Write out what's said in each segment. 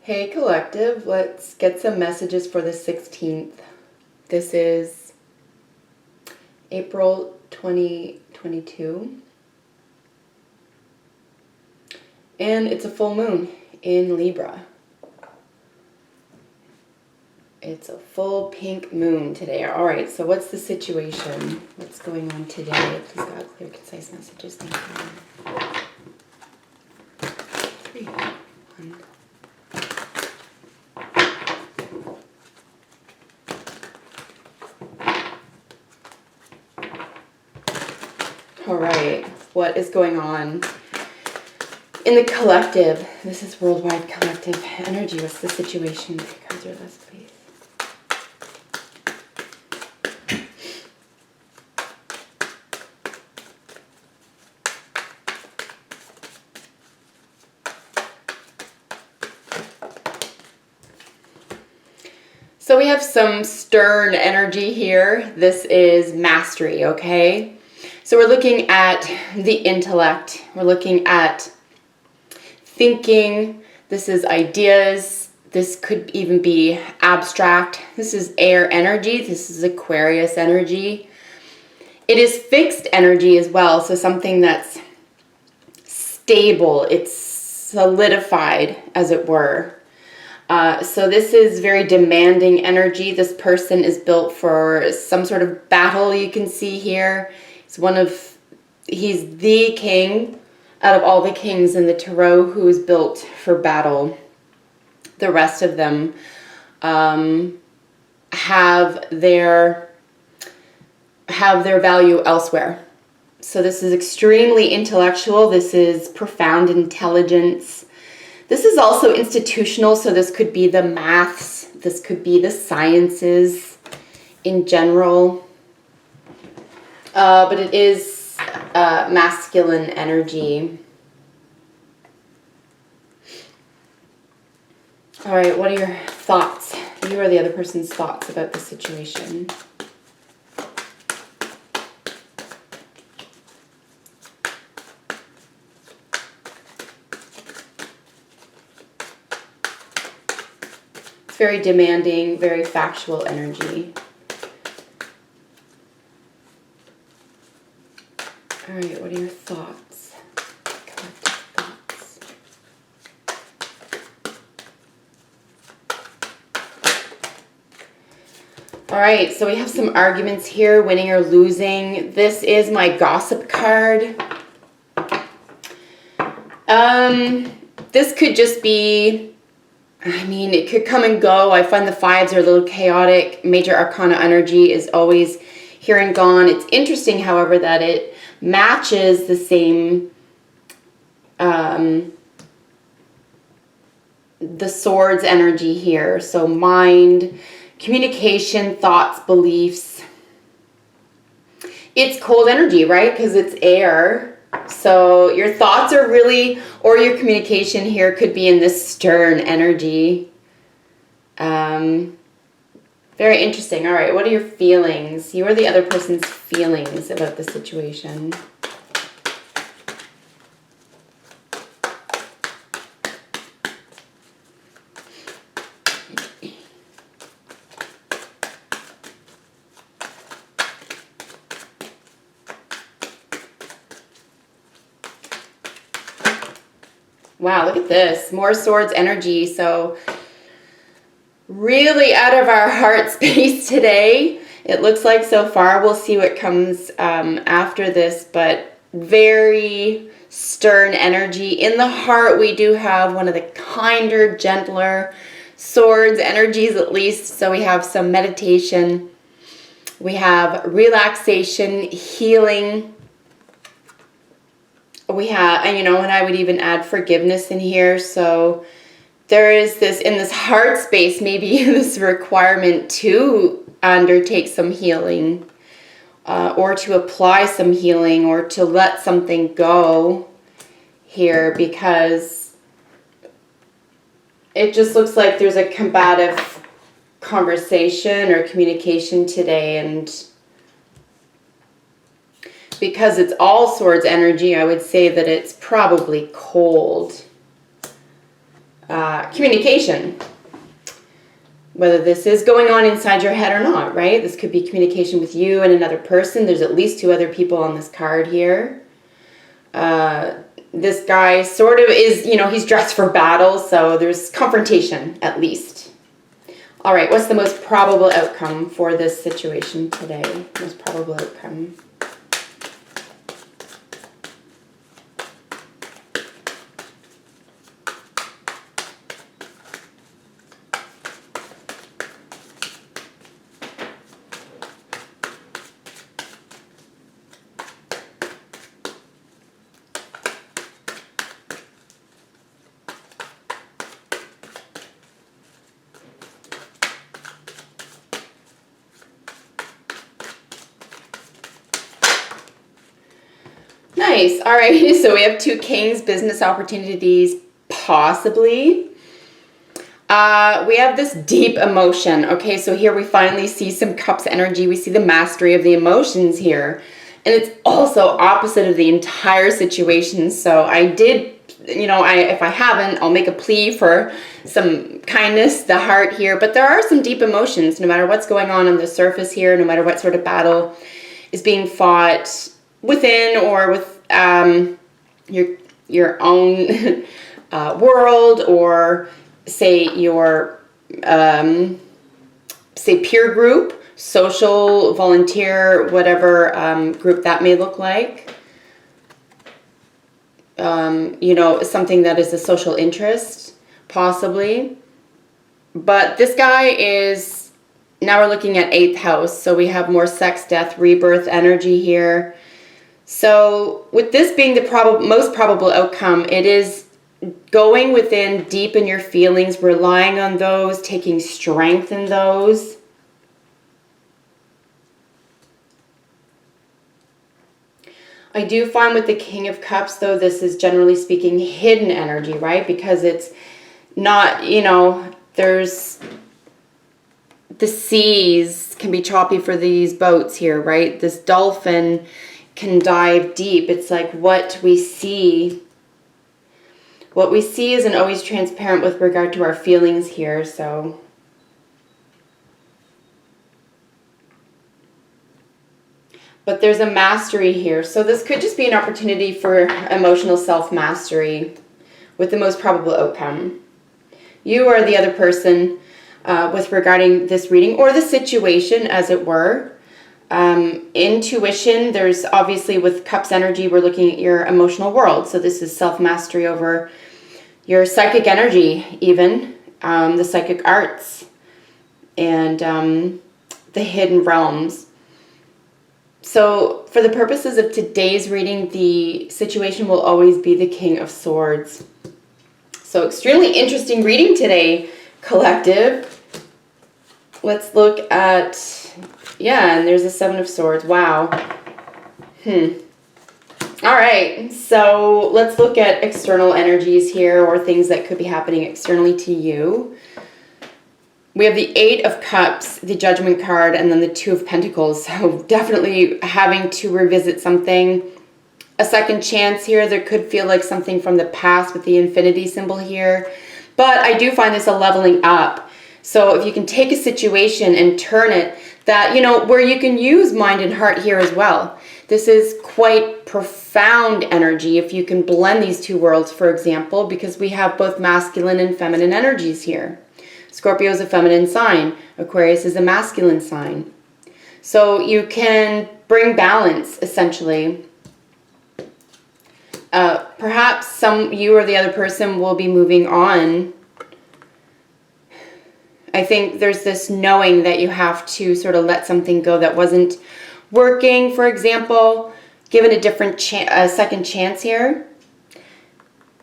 Hey collective, let's get some messages for the 16th. This is April 2022. And it's a full moon in Libra. It's a full pink moon today. All right, so what's the situation? What's going on today? Please God, clear, concise messages. Thank you. 3, 1. All right, what is going on in the collective? This is worldwide collective energy. What's the situation? Cards or less, please. So we have some stern energy here. This is mastery, okay? So we're looking at the intellect. We're looking at thinking. This is ideas. This could even be abstract. This is air energy. This is Aquarius energy. It is fixed energy as well. So something that's stable. It's solidified, as it were. So this is very demanding energy. This person is built for some sort of battle, you can see here. He's the king out of all the kings in the tarot who is built for battle. The rest of them have their value elsewhere. So this is extremely intellectual. This is profound intelligence. This is also institutional, so this could be the maths, this could be the sciences in general, but it is masculine energy. All right, what are your thoughts? You or the other person's thoughts about the situation? Very demanding, very factual energy. All right, what are your thoughts? Collective thoughts. All right, so we have some arguments here, winning or losing. This is my gossip card. This could just be, I mean, it could come and go. I find the fives are a little chaotic. Major Arcana energy is always here and gone. It's interesting, however, that it matches the same, the swords energy here. So mind, communication, thoughts, beliefs. It's cold energy, right? Because it's air. So your thoughts are really, or your communication here could be in this stern energy. Very interesting. All right, what are your feelings? You are the other person's feelings about the situation. Wow, look at this. More swords energy. So really out of our heart space today. It looks like so far. We'll see what comes after this, but very stern energy. In the heart, we do have one of the kinder, gentler swords energies at least. So we have some meditation. We have relaxation, healing. We have, and I would even add forgiveness in here. So there is this, in this heart space, maybe this requirement to undertake some healing, or to apply some healing, or to let something go here, because it just looks like there's a combative conversation or communication today, and because it's all swords energy, I would say that it's probably cold. communication. Whether this is going on inside your head or not, right? This could be communication with you and another person. There's at least 2 other people on this card here. This guy sort of is, he's dressed for battle, so there's confrontation at least. All right, what's the most probable outcome for this situation today? Most probable outcome. Nice. All right. So we have 2 kings, business opportunities, possibly. We have this deep emotion. Okay. So here we finally see some cups energy. We see the mastery of the emotions here. And it's also opposite of the entire situation. So I did, if I haven't, I'll make a plea for some kindness, the heart here. But there are some deep emotions, no matter what's going on the surface here, no matter what sort of battle is being fought within or with your own world, or say your peer group, social, volunteer, whatever group that may look like. Something that is a social interest, possibly. But this guy is, now we're looking at 8th house, so we have more sex, death, rebirth energy here. So with this being the most probable outcome, it is going within, deep in your feelings, relying on those, taking strength in those. I do find with the King of Cups, though, this is generally speaking hidden energy, right? Because it's not, there's the seas can be choppy for these boats here, right? This dolphin can dive deep. It's like what we see isn't always transparent with regard to our feelings here. So but there's a mastery here, so this could just be an opportunity for emotional self-mastery with the most probable outcome. You are the other person with regarding this reading, or the situation, as it were. Intuition, there's obviously with Cups energy, we're looking at your emotional world. So this is self-mastery over your psychic energy, even the psychic arts and the hidden realms. So for the purposes of today's reading, the situation will always be the King of Swords. So extremely interesting reading today, collective. Let's look at, and there's a 7 of Swords. Wow. All right, so let's look at external energies here, or things that could be happening externally to you. We have the 8 of Cups, the Judgment card, and then the 2 of Pentacles. So definitely having to revisit something. A second chance here. There could feel like something from the past with the infinity symbol here. But I do find this a leveling up. So if you can take a situation and turn it, that, where you can use mind and heart here as well. This is quite profound energy if you can blend these 2 worlds, for example, because we have both masculine and feminine energies here. Scorpio is a feminine sign. Aquarius is a masculine sign. So you can bring balance, essentially. Perhaps you or the other person will be moving on. I think there's this knowing that you have to sort of let something go that wasn't working, for example. Given a different second chance here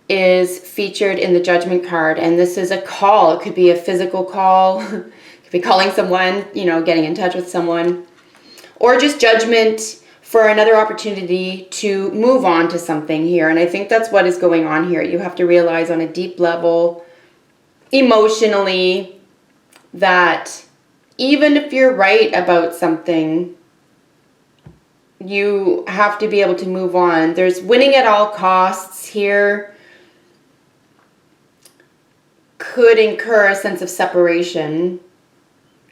is featured in the Judgment card, and this is a call. It could be a physical call, it could be calling someone, getting in touch with someone, or just judgment for another opportunity to move on to something here. And I think that's what is going on here. You have to realize on a deep level, emotionally, that even if you're right about something, you have to be able to move on. There's winning at all costs here. could incur a sense of separation.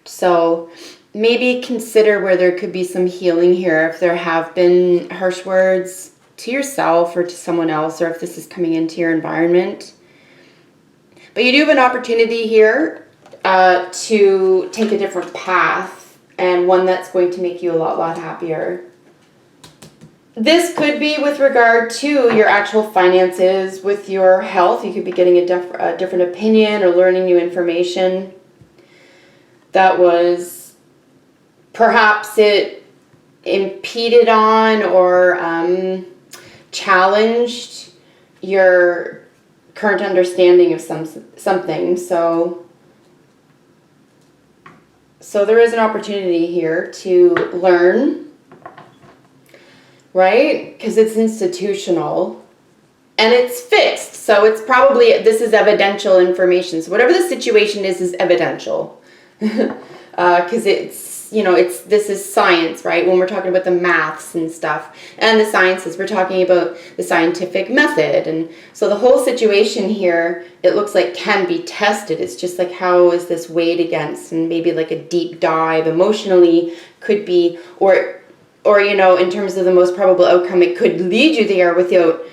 So maybe consider where there could be some healing here, if there have been harsh words to yourself or to someone else, or if this is coming into your environment. But you do have an opportunity here to take a different path, and one that's going to make you a lot happier. This could be with regard to your actual finances, with your health. You could be getting a different opinion or learning new information that was perhaps it impeded on or challenged your current understanding of something. So there is an opportunity here to learn, right? Because it's institutional and it's fixed. So it's probably, this is evidential information. So whatever the situation is evidential. Because it's, you know, this is science, right? When we're talking about the maths and stuff and the sciences, we're talking about the scientific method. And so the whole situation here, it looks like can be tested. It's just like, how is this weighed against? And maybe like a deep dive emotionally could be, or, you know, in terms of the most probable outcome, it could lead you there without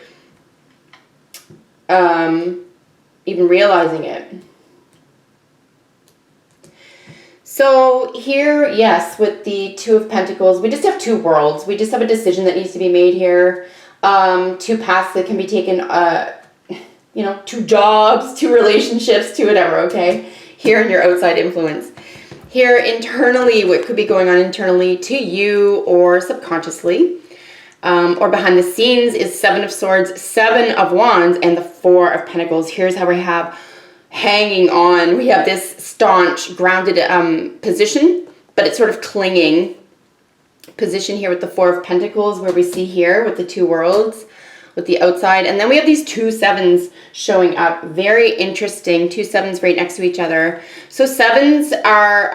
even realizing it. So here, yes, with the Two of Pentacles, we just have two worlds. We just have a decision that needs to be made here. Two paths that can be taken, you know, two jobs, two relationships, two whatever, okay? Here in your outside influence. Here internally, what could be going on internally to you or subconsciously or behind the scenes is Seven of Swords, Seven of Wands, and the Four of Pentacles. Here's how we have hanging on. We have this staunch, grounded position, but it's sort of clinging position here with the Four of Pentacles, where we see here with the two worlds, with the outside. And then we have these two sevens showing up. Very interesting. Two sevens right next to each other. So sevens are,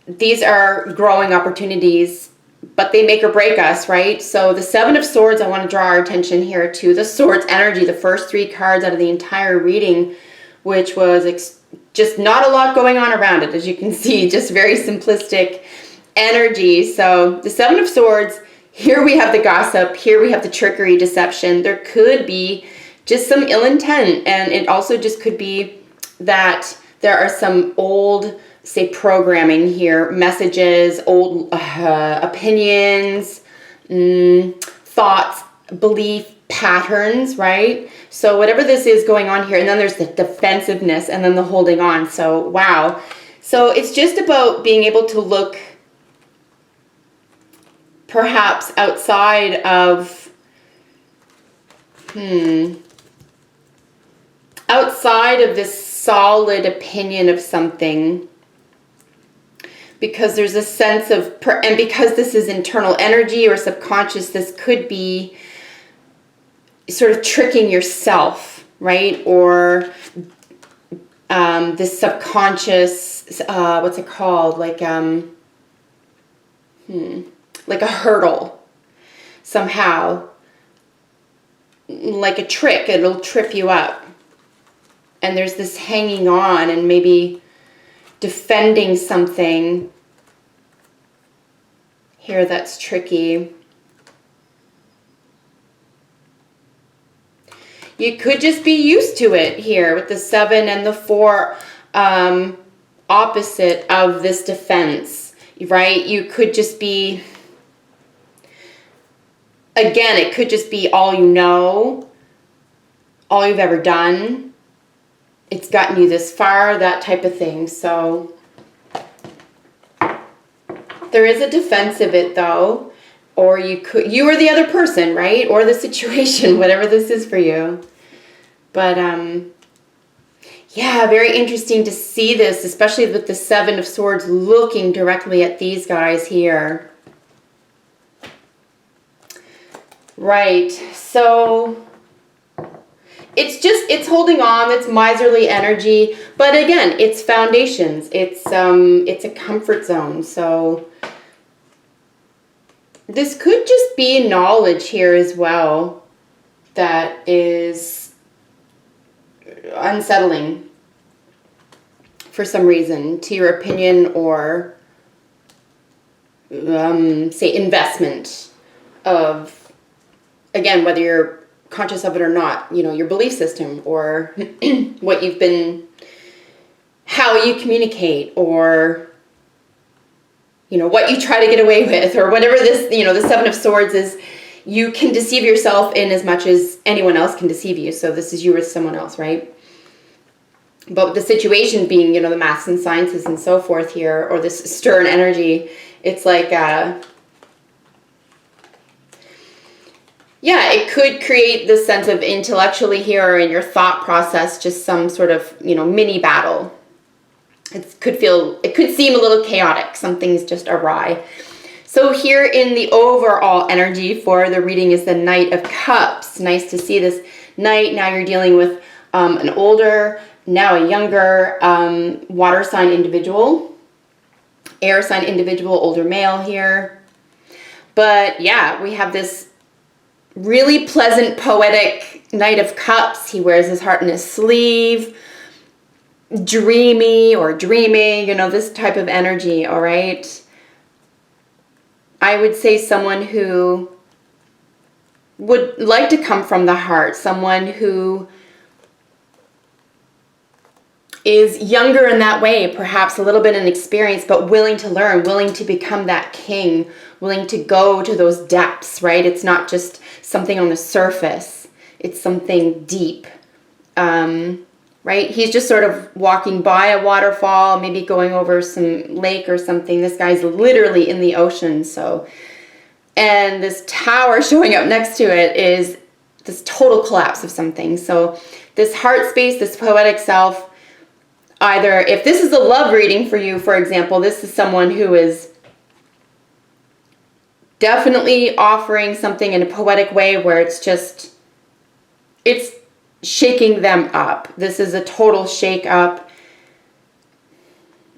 these are growing opportunities, but they make or break us, right? So the Seven of Swords, I want to draw our attention here to the Swords energy, the first three cards out of the entire reading, which was just not a lot going on around it, as you can see, just very simplistic energy. So the Seven of Swords, here we have the gossip, here we have the trickery, deception. There could be just some ill intent, and it also just could be that there are some old, say, programming here, messages, old opinions, thoughts, belief patterns, right? So whatever this is going on here, and then there's the defensiveness and then the holding on. So wow. So it's just about being able to look perhaps outside of outside of this solid opinion of something, because there's a sense of, and because this is internal energy or subconscious, this could be sort of tricking yourself, right? Or this subconscious, what's it called? Like a hurdle somehow, like a trick. It'll trip you up. And there's this hanging on and maybe defending something here that's tricky. You could just be used to it here with the Seven and the Four opposite of this defense, right? You could just be, again, it could just be all you know, all you've ever done. It's gotten you this far, that type of thing. So there is a defense of it though, or you or the other person, right? Or the situation, whatever this is for you. But yeah, very interesting to see this, especially with the Seven of Swords looking directly at these guys here. Right, so it's holding on, it's miserly energy, but again, it's foundations, it's a comfort zone. So this could just be knowledge here as well that is unsettling, for some reason to your opinion or, say, investment of, again, whether you're conscious of it or not, you know, your belief system or what you've been, how you communicate, or, you know, what you try to get away with, or whatever this, you know, the Seven of Swords is. You can deceive yourself in as much as anyone else can deceive you. So this is you with someone else, right? But the situation being, you know, the maths and sciences and so forth here, or this stern energy, it's like, yeah, it could create this sense of intellectually here or in your thought process, just some sort of, you know, mini battle. It could seem a little chaotic. Something's just awry. So here in the overall energy for the reading is the Knight of Cups. Nice to see this Knight. Now you're dealing with an older, now a younger water sign individual, air sign individual, older male here. But yeah, we have this really pleasant, poetic Knight of Cups. He wears his heart in his sleeve. Dreamy or dreaming, you know, this type of energy, all right? I would say someone who would like to come from the heart, someone who is younger in that way, perhaps a little bit inexperienced, but willing to learn, willing to become that king, willing to go to those depths, right? It's not just something on the surface. It's something deep, right? He's just sort of walking by a waterfall, maybe going over some lake or something. This guy's literally in the ocean, so. And this tower showing up next to it is this total collapse of something. So this heart space, this poetic self, either, if this is a love reading for you, for example, this is someone who is definitely offering something in a poetic way where it's shaking them up. This is a total shake up.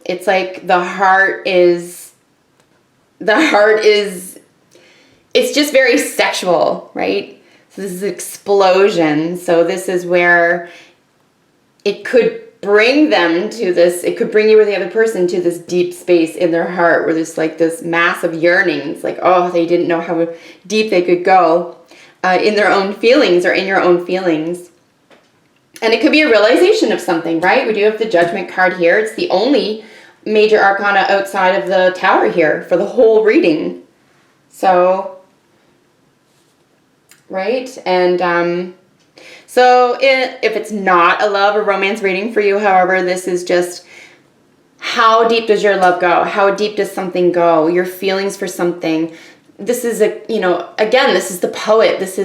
It's like the heart is, it's just very sexual, right? So this is explosion. So this is where it could bring them to this, it could bring you or the other person to this deep space in their heart where there's like this massive yearning. It's like, oh, they didn't know how deep they could go in their own feelings or in your own feelings. And it could be a realization of something, right? We do have the Judgment card here. It's the only major arcana outside of the Tower here for the whole reading. So, right? And so if it's not a love or romance reading for you, however, this is just how deep does your love go? How deep does something go? Your feelings for something. This is again, this is the poet. This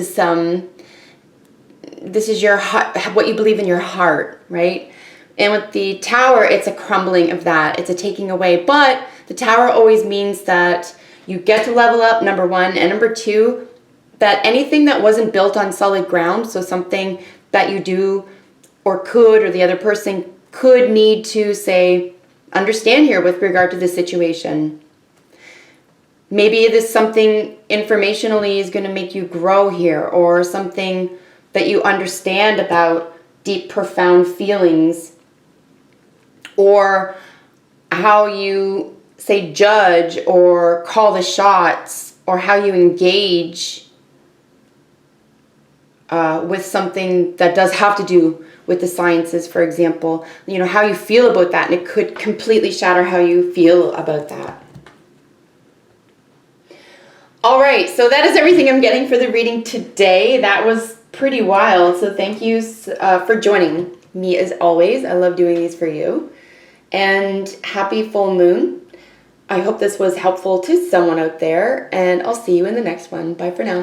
is your heart, what you believe in your heart, right? And with the Tower, it's a crumbling of that. It's a taking away. But the Tower always means that you get to level up, number one. And number two, that anything that wasn't built on solid ground, so something that you do or could or the other person could need to, say, understand here with regard to the situation. Maybe this something informationally is going to make you grow here, or something that you understand about deep, profound feelings, or how you, say, judge or call the shots, or how you engage with something that does have to do with the sciences, for example. You know, how you feel about that, and it could completely shatter how you feel about that. All right, so that is everything I'm getting for the reading today. That was pretty wild, so thank you for joining me as always. I love doing these for you. And happy full moon. I hope this was helpful to someone out there, and I'll see you in the next one. Bye for now.